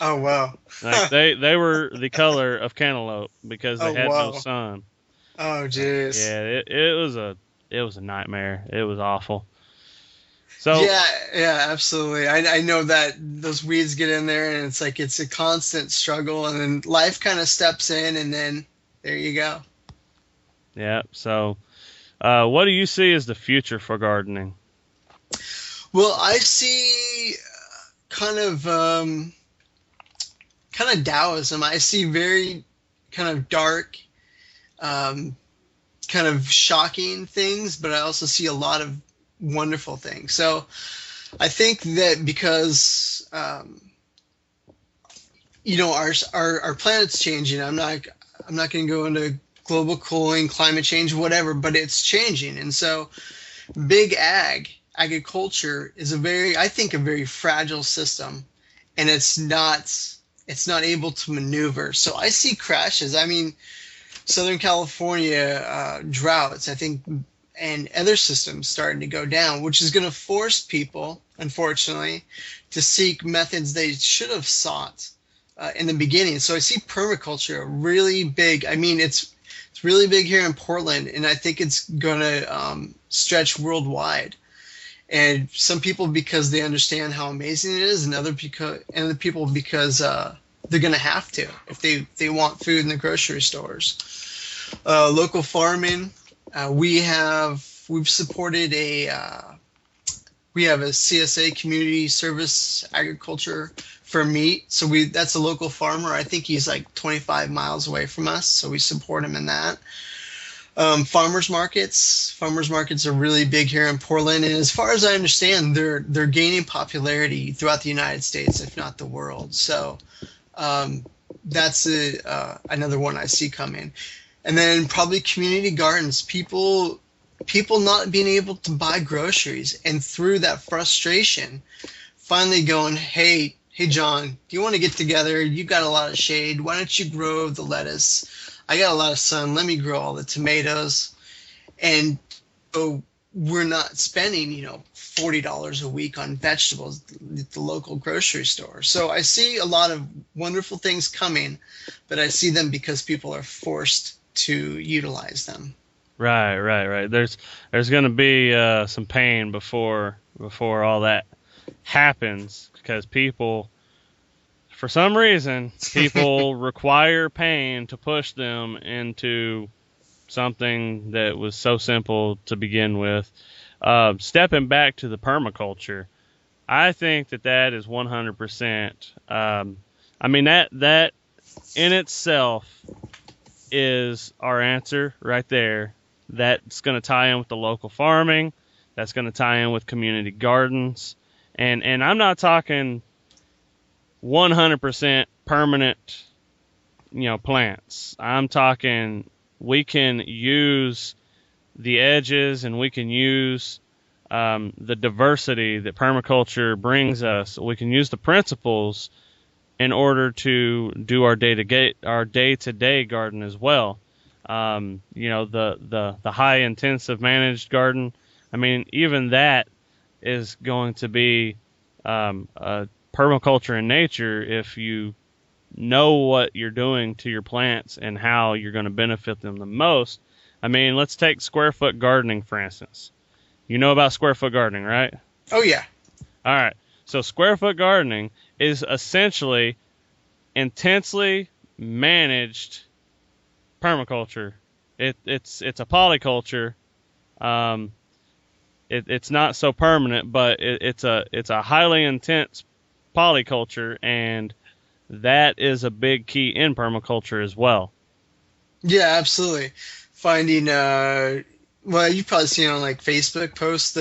Oh, wow. Like they were the color of cantaloupe because they had no sun. Oh, jeez. Yeah, it was a nightmare. It was awful. So yeah, absolutely. I know that those weeds get in there, and it's a constant struggle, and then life kind of steps in, and then there you go. Yeah. So, what do you see as the future for gardening? Well, I see kind of Taoism. I see very kind of dark, kind of shocking things, but I also see a lot of wonderful things. So I think that because our planet's changing. I'm not going to go into global cooling, climate change, whatever, but it's changing. And so big agriculture is a very fragile system, and it's not able to maneuver. So I see crashes. Southern California droughts, I think, and other systems starting to go down, which is going to force people, unfortunately, to seek methods they should have sought in the beginning. So I see permaculture really big. It's It's really big here in Portland, and I think it's going to stretch worldwide. And some people because they understand how amazing it is, and other people because they're going to have to if they want food in the grocery stores. Local farming, we've supported we have a CSA, community service agriculture, for meat. So that's a local farmer. I think he's like 25 miles away from us, so we support him in that. Farmers markets are really big here in Portland, and as far as I understand, they're gaining popularity throughout the United States, if not the world. So that's another one I see coming. And then probably community gardens. People not being able to buy groceries, and through that frustration, finally going, hey John, do you want to get together? You got a lot of shade. Why don't you grow the lettuce? I got a lot of sun. Let me grow all the tomatoes. And so we're not spending, $40 a week on vegetables at the local grocery store. So I see a lot of wonderful things coming, but I see them because people are forced to utilize them. Right. There's going to be some pain before all that happens, because people, for some reason, people require pain to push them into something that was so simple to begin with. Stepping back to the permaculture, I think that is 100%. I mean, that in itself is our answer right there. That's going to tie in with the local farming. That's going to tie in with community gardens. And I'm not talking 100% permanent, plants. I'm talking we can use the edges, and we can use the diversity that permaculture brings us. We can use the principles in order to do our day-to-day garden as well. The high intensive managed garden. I mean, even that is going to be a permaculture in nature if you know what you're doing to your plants and how you're going to benefit them the most. I mean, let's take square foot gardening, for instance. You know about square foot gardening, right? Oh, yeah. All right. So square foot gardening is essentially intensely managed permaculture. It's a polyculture. It's not so permanent, but it's a highly intense polyculture, and that is a big key in permaculture as well. Yeah, absolutely. Finding you've probably seen on like Facebook posts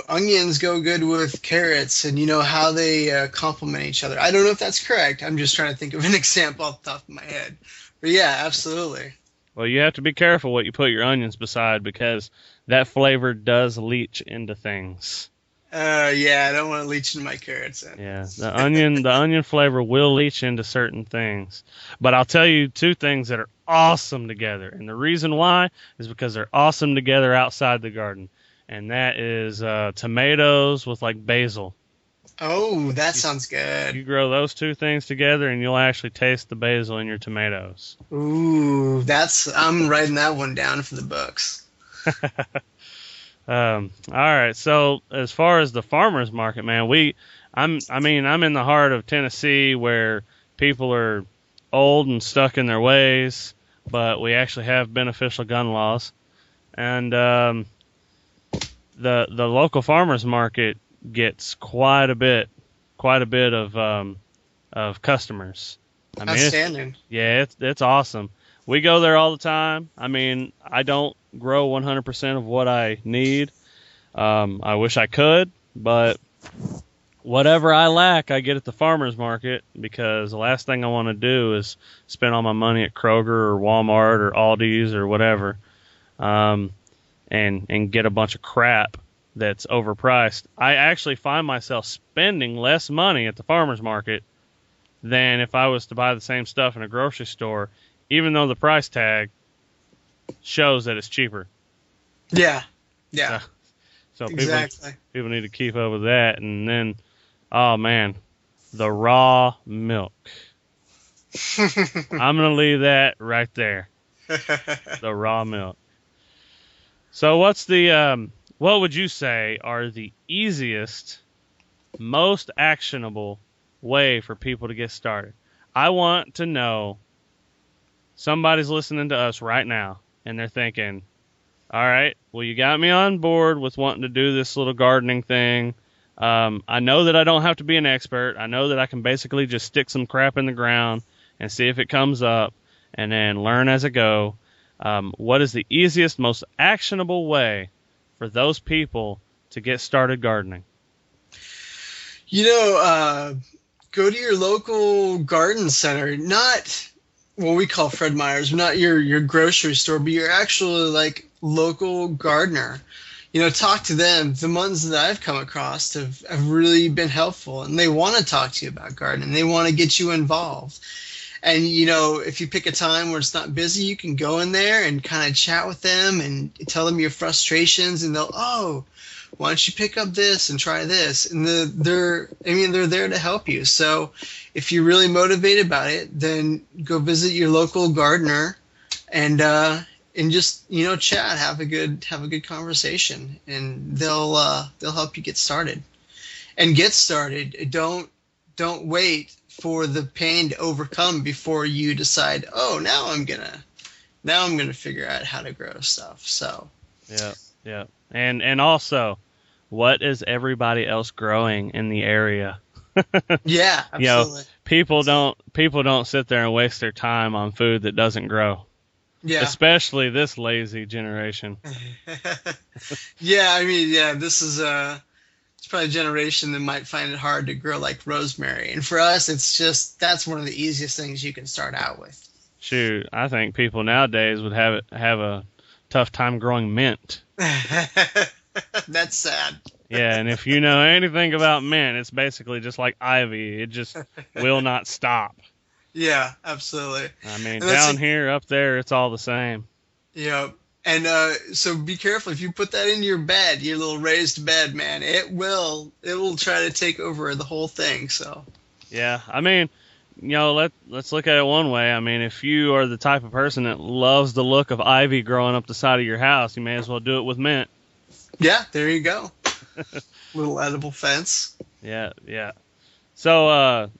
onions go good with carrots, and how they complement each other. I don't know if that's correct. I'm just trying to think of an example off the top of my head. But yeah, absolutely. Well, you have to be careful what you put your onions beside, because that flavor does leach into things. Yeah, I don't want to leach into my carrots then. Yeah, the onion flavor will leach into certain things. But I'll tell you two things that are awesome together. And the reason why is because they're awesome together outside the garden. And that is tomatoes with like basil. Oh, that sounds good. You grow those two things together, and you'll actually taste the basil in your tomatoes. Ooh, I'm writing that one down for the books. All right. So as far as the farmers market, man, I'm in the heart of Tennessee, where people are old and stuck in their ways, but we actually have beneficial gun laws, and the local farmers market gets quite a bit of customers. I mean, outstanding. It's awesome. We go there all the time. I mean, I don't grow 100% of what I need. I wish I could, but whatever I lack, I get at the farmer's market, because the last thing I want to do is spend all my money at Kroger or Walmart or Aldi's or whatever, and get a bunch of crap that's overpriced. I actually find myself spending less money at the farmer's market than if I was to buy the same stuff in a grocery store, even though the price tag shows that it's cheaper. Yeah. So exactly. People need to keep up with that. And then, oh man, the raw milk. I'm going to leave that right there. The raw milk. So what would you say are the easiest, most actionable way for people to get started? I want to know, somebody's listening to us right now and they're thinking, all right, well, you got me on board with wanting to do this little gardening thing. I know that I don't have to be an expert. I know that I can basically just stick some crap in the ground and see if it comes up and then learn as I go. What is the easiest, most actionable way for those people to get started gardening? Go to your local garden center, not what we call Fred Meyer's, not your grocery store, but your actual local gardener. Talk to them. The ones that I've come across have really been helpful, and they want to talk to you about gardening. They want to get you involved. And, if you pick a time where it's not busy, you can go in there and kind of chat with them and tell them your frustrations, and they'll, why don't you pick up this and try this? And they're there to help you. So if you're really motivated about it, then go visit your local gardener and just, chat, have a good conversation, and they'll help you get started. And get started. Don't wait for the pain to overcome before you decide, now I'm gonna figure out how to grow stuff. So yeah. And also, what is everybody else growing in the area? Yeah, absolutely. People don't sit there and waste their time on food that doesn't grow. Yeah. Especially this lazy generation. This is it's probably a generation that might find it hard to grow like rosemary. And for us, that's one of the easiest things you can start out with. Shoot, I think people nowadays would have a tough time growing mint. That's sad. Yeah, and if you know anything about mint, it's basically just like ivy. It just will not stop. Yeah, absolutely. I mean, down here, up there, it's all the same. Yeah. And so be careful. If you put that in your bed, your little raised bed, man, it will try to take over the whole thing. So yeah, I mean, let's look at it one way. I mean, if you are the type of person that loves the look of ivy growing up the side of your house, you may as well do it with mint. Yeah, there you go. Little edible fence. Yeah. So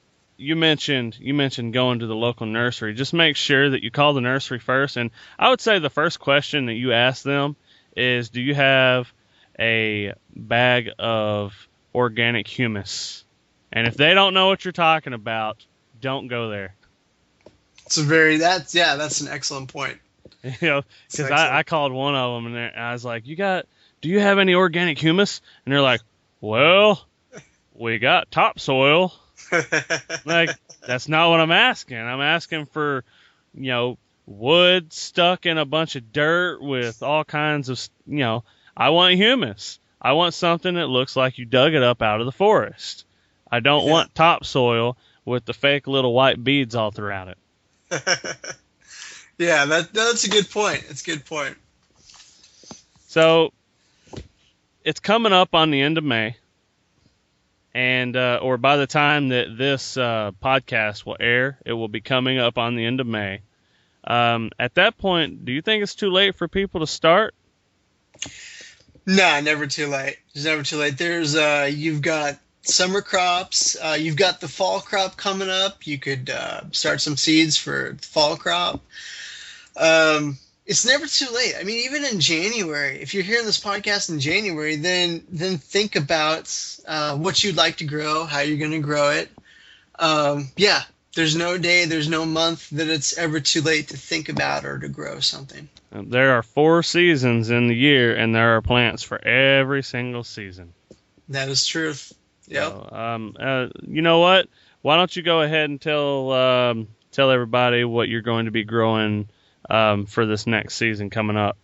you mentioned going to the local nursery. Just make sure that you call the nursery first. And I would say the first question that you ask them is, do you have a bag of organic humus? And if they don't know what you're talking about, don't go there. That's an excellent point. Because I called one of them and I was like, do you have any organic humus? And they're like, well, we got topsoil. Like, that's not what I'm asking. I'm asking for, wood stuck in a bunch of dirt with all kinds of, I want humus. I want something that looks like you dug it up out of the forest. I don't want topsoil with the fake little white beads all throughout it. Yeah, that's a good point. It's a good point. So it's coming up on the end of May. And or by the time that this podcast will air, it will be coming up on the end of May. At that point, do you think it's too late for people to start? Nah, never too late. It's never too late. There's you've got summer crops. You've got the fall crop coming up. You could start some seeds for the fall crop. It's never too late. I mean, even in January, if you're hearing this podcast in January, then think about what you'd like to grow, how you're going to grow it. There's no day, there's no month that it's ever too late to think about or to grow something. There are 4 seasons in the year, and there are plants for every single season. That is true. Yep. So, you know what? Why don't you go ahead and tell everybody what you're going to be growing for this next season coming up?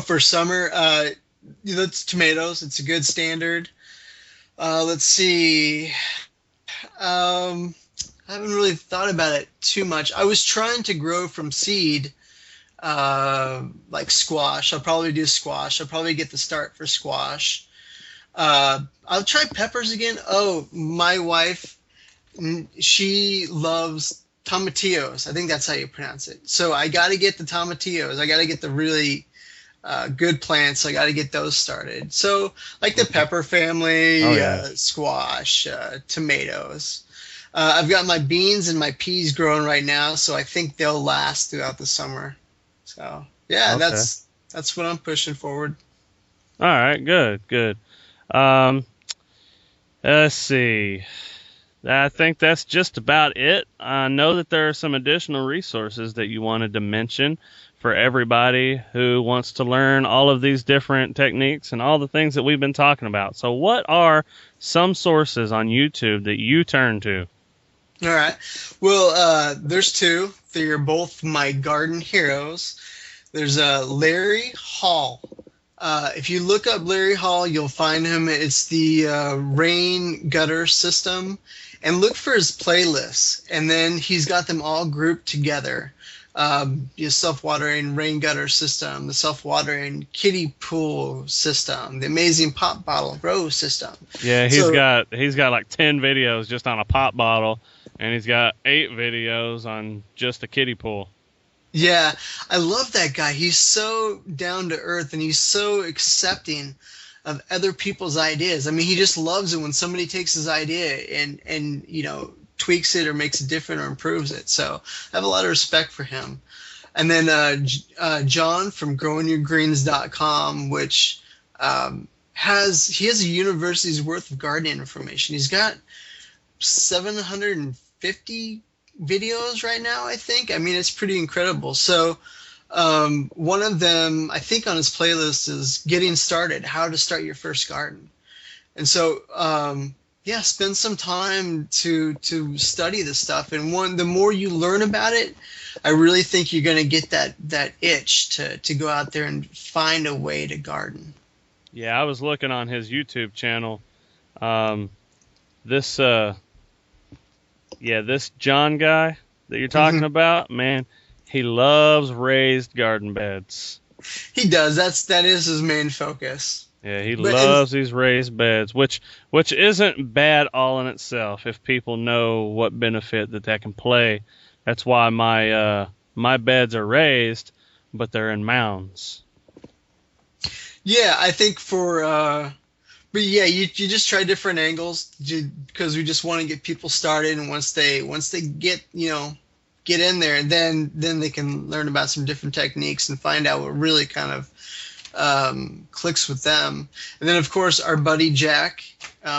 For summer, it's tomatoes. It's a good standard. Let's see. I haven't really thought about it too much. I was trying to grow from seed, like squash. I'll probably do squash. I'll probably get the start for squash. I'll try peppers again. Oh, my wife, she loves tomatillos. I think that's how you pronounce it. So I got to get the tomatillos. I got to get the really good plants. I got to get those started. So like the pepper family, squash, tomatoes. I've got my beans and my peas growing right now, so I think they'll last throughout the summer. So yeah, that's what I'm pushing forward. All right, good. Let's see. I think that's just about it. I know that there are some additional resources that you wanted to mention for everybody who wants to learn all of these different techniques and all the things that we've been talking about. So what are some sources on YouTube that you turn to? All right. Well, there's two. They're both my garden heroes. There's Larry Hall. If you look up Larry Hall, you'll find him. It's the rain gutter system. And look for his playlists. And then he's got them all grouped together. Your self-watering rain gutter system, the self-watering kiddie pool system, the amazing pop bottle grow system. Yeah, he's got like 10 videos just on a pop bottle, and he's got 8 videos on just a kiddie pool. Yeah, I love that guy. He's so down to earth, and he's so accepting of other people's ideas. I mean, he just loves it when somebody takes his idea and tweaks it or makes it different or improves it. So I have a lot of respect for him. And then John from growingyourgreens.com, which has a university's worth of gardening information. He's got 750 videos right now, I think. I mean, it's pretty incredible. So one of them, I think, on his playlist is Getting Started, How to Start Your First Garden. And so, spend some time to study this stuff. And the more you learn about it, I really think you're going to get that itch to go out there and find a way to garden. Yeah, I was looking on his YouTube channel. This John guy that you're talking about, man, he loves raised garden beds. He does. That is his main focus. Yeah, he loves these raised beds, which isn't bad all in itself if people know what benefit that can play. That's why my beds are raised, but they're in mounds. Yeah, I think but yeah, you just try different angles because we just want to get people started, and once they get in there, and then they can learn about some different techniques and find out what really kind of clicks with them. And then, of course, our buddy Jack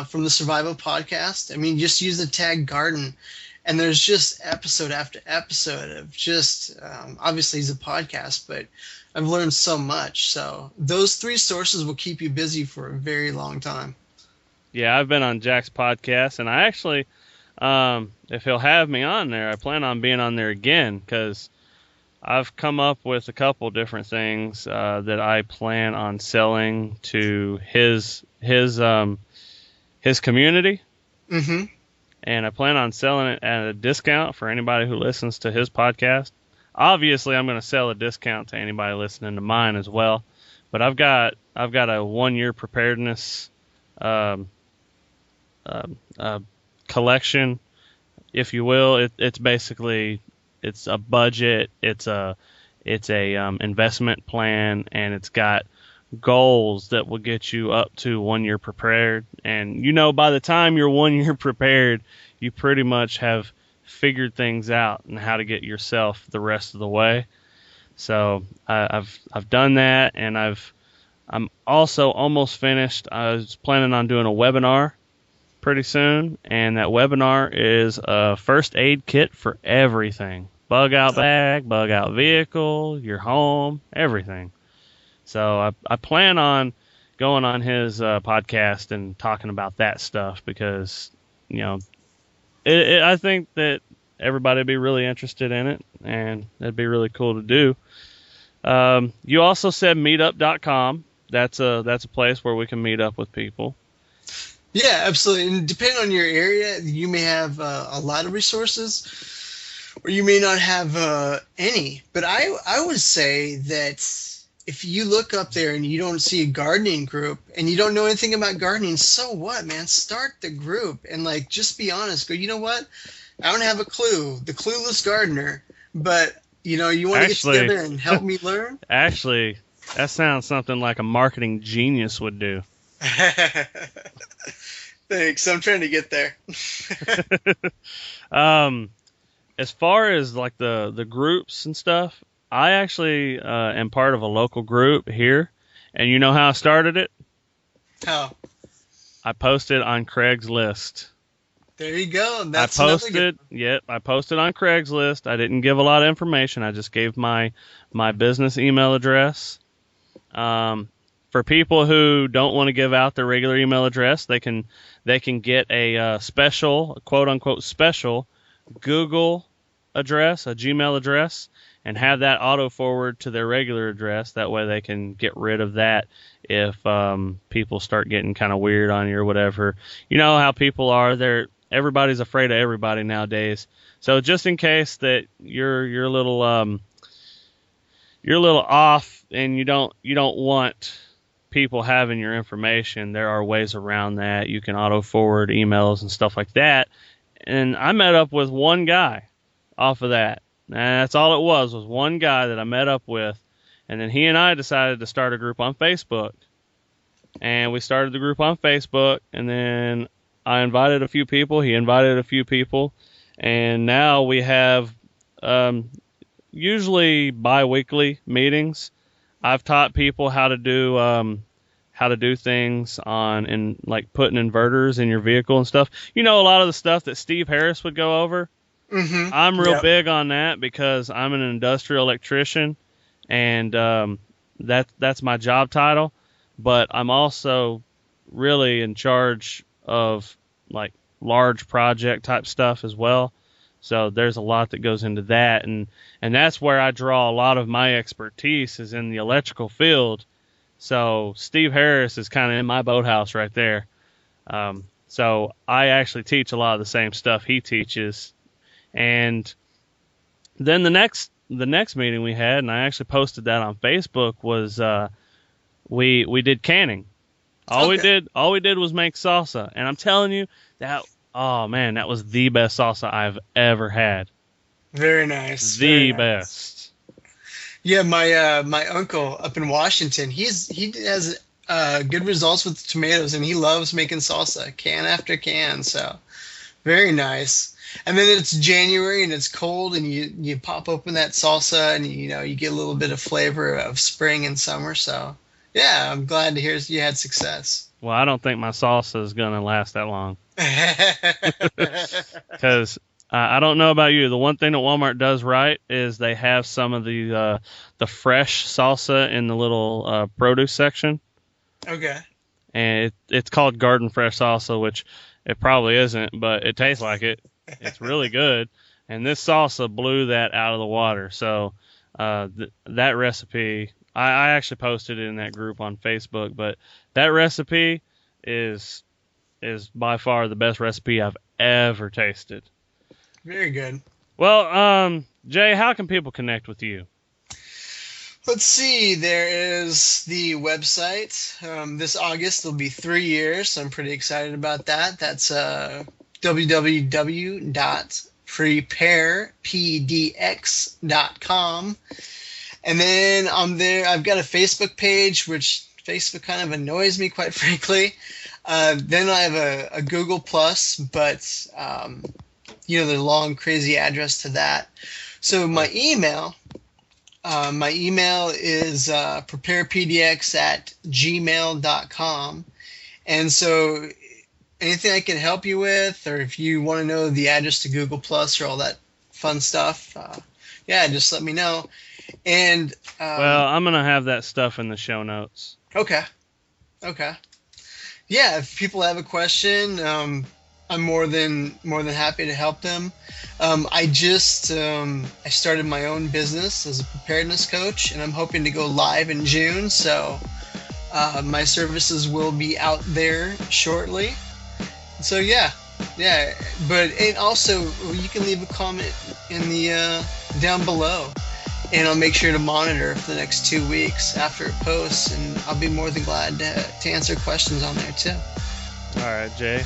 from the Survival Podcast. I mean, just use the tag garden, and there's just episode after episode of just obviously he's a podcast, but I've learned so much. So those 3 sources will keep you busy for a very long time. Yeah, I've been on Jack's podcast, and I actually, if he'll have me on there, I plan on being on there again because I've come up with a couple different things that I plan on selling to his community. Mm-hmm. And I plan on selling it at a discount for anybody who listens to his podcast. Obviously, I'm going to sell a discount to anybody listening to mine as well. But I've got a 1-year preparedness collection, if you will. It's basically it's a budget, it's a investment plan, and it's got goals that will get you up to 1 year prepared. And by the time you're 1 year prepared, you pretty much have figured things out and how to get yourself the rest of the way. So I've done that, and I'm also almost finished. I was planning on doing a webinar pretty soon, and that webinar is a first aid kit for everything. Bug out bag, bug out vehicle, your home, everything. So I plan on going on his podcast and talking about that stuff because, I think that everybody would be really interested in it, and that'd be really cool to do. You also said meetup.com. That's a place where we can meet up with people. Yeah, absolutely. And depending on your area, you may have a lot of resources, or you may not have any. But I would say that if you look up there and you don't see a gardening group and you don't know anything about gardening, so what, man? Start the group and just be honest. Go, you know what? I don't have a clue. The clueless gardener. But, you want to get together and help me learn? Actually, that sounds something like a marketing genius would do. Thanks. I'm trying to get there. As far as like the groups and stuff, I actually am part of a local group here. And you know how I started it? How? I posted on Craigslist. There you go. I posted on Craigslist. I didn't give a lot of information. I just gave my business email address. For people who don't want to give out their regular email address, they can get a special, quote unquote special, Google address, a Gmail address, and have that auto forward to their regular address. That way they can get rid of that if people start getting kind of weird on you or whatever. You know how people are. Everybody's afraid of everybody nowadays. So just in case that you're a little off and you don't want people having your information, there are ways around that. You can auto forward emails and stuff like that. And I met up with one guy off of that. And that's all it was one guy that I met up with. And then he and I decided to start a group on Facebook. And we started the group on Facebook, and then I invited a few people. He invited a few people. And now we have usually bi-weekly meetings. I've taught people how to do things in like putting inverters in your vehicle and stuff. A lot of the stuff that Steve Harris would go over. Mm-hmm. I'm real big on that because I'm an industrial electrician, and that's my job title. But I'm also really in charge of like large project type stuff as well. So there's a lot that goes into that, and that's where I draw a lot of my expertise is in the electrical field. So Steve Harris is kind of in my boathouse right there. So I actually teach a lot of the same stuff he teaches. And then the next meeting we had, and I actually posted that on Facebook, was we did canning. All we did was make salsa, and I'm telling you that was the best salsa I've ever had. Very nice. The best. Yeah, my uncle up in Washington, he has good results with tomatoes, and he loves making salsa, can after can. So very nice. And then it's January and it's cold, and you pop open that salsa, and you get a little bit of flavor of spring and summer. So yeah, I'm glad to hear you had success. Well, I don't think my salsa is gonna last that long. Because I don't know about you. The one thing that Walmart does right is they have some of the fresh salsa in the little produce section. Okay. And it's called garden fresh salsa, which it probably isn't, but it tastes like it. It's really good. And this salsa blew that out of the water. So that recipe, I actually posted it in that group on Facebook, but that recipe is by far the best recipe I've ever tasted. Very good. Well, Jay, how can people connect with you? Let's see. There is the website. This August will be 3 years, so I'm pretty excited about that. That's www.preparepdx.com. And then on there, I've got a Facebook page, which Facebook kind of annoys me, quite frankly. Then I have a Google Plus, but the long, crazy address to that. So my email is preparepdx@gmail.com. And so anything I can help you with, or if you want to know the address to Google Plus or all that fun stuff, just let me know. And well, I'm gonna have that stuff in the show notes. Okay. Yeah, if people have a question, I'm more than happy to help them. I started my own business as a preparedness coach, and I'm hoping to go live in June. So my services will be out there shortly. So yeah. And also you can leave a comment in the down below, and I'll make sure to monitor for the next 2 weeks after it posts, and I'll be more than glad to answer questions on there too. All right, Jay.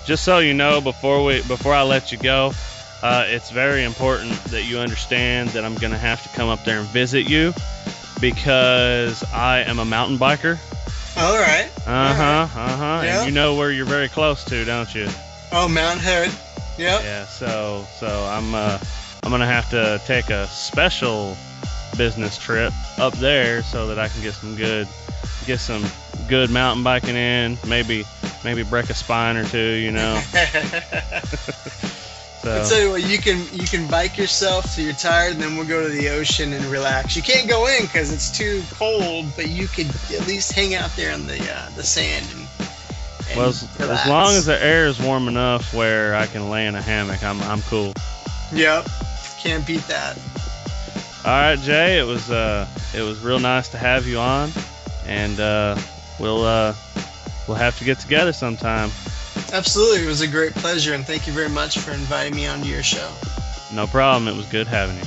just so you know, before I let you go, it's very important that you understand that I'm going to have to come up there and visit you because I am a mountain biker. All right. Yep. And you know where you're very close to, don't you? Oh, Mount Hood. Yep. Yeah. So I'm gonna have to take a special business trip up there so that I can get some good mountain biking in. Maybe break a spine or two. You know. So. I'll tell you what, you can bike yourself till you're tired, and then we'll go to the ocean and relax. You can't go in because it's too cold, but you could at least hang out there on the sand and well, as long as the air is warm enough where I can lay in a hammock, I'm cool. Yep, can't beat that. All right, Jay, it was real nice to have you on, and we'll have to get together sometime. Absolutely. It was a great pleasure, and thank you very much for inviting me onto your show. No problem. It was good having you.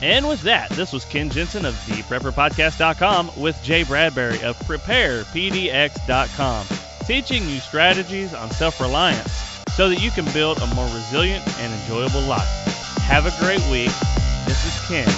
And with that, this was Ken Jensen of ThePrepperPodcast.com with Jay Bradbury of PreparePDX.com, teaching you strategies on self-reliance so that you can build a more resilient and enjoyable life. Have a great week. This is Ken.